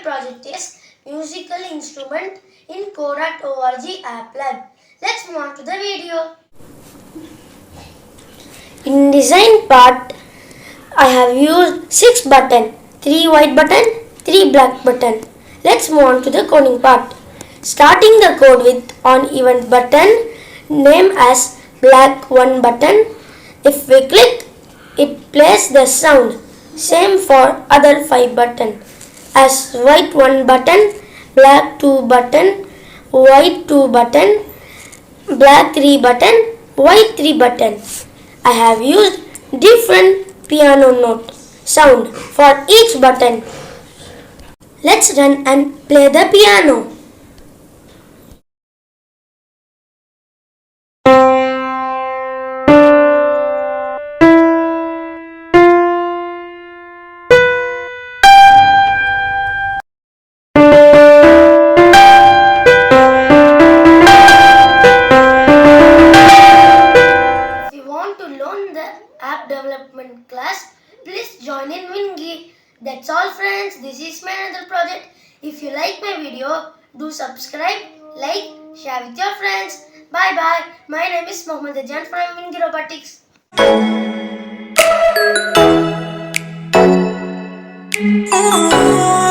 project is musical instrument in Code.org app lab. Let's move on to the video. In design part, I have used 6 buttons, 3 white button, 3 black button. Let's move on to the coding part. Starting the code with on event button, name as black 1 button. If we click, it plays the sound. Same for other 5 button. As white 1 button, black 2 button, white 2 button, black 3 button, white 3 button. I have used different piano note sound for each button. Let's run and play the piano. If you want to learn the app development class, please join in Wingy. That's all friends, this is my another project. If you like my video, do subscribe, like, share with your friends. Bye bye. My name is Mohammed Ajan from Wingy Robotics. Ooh.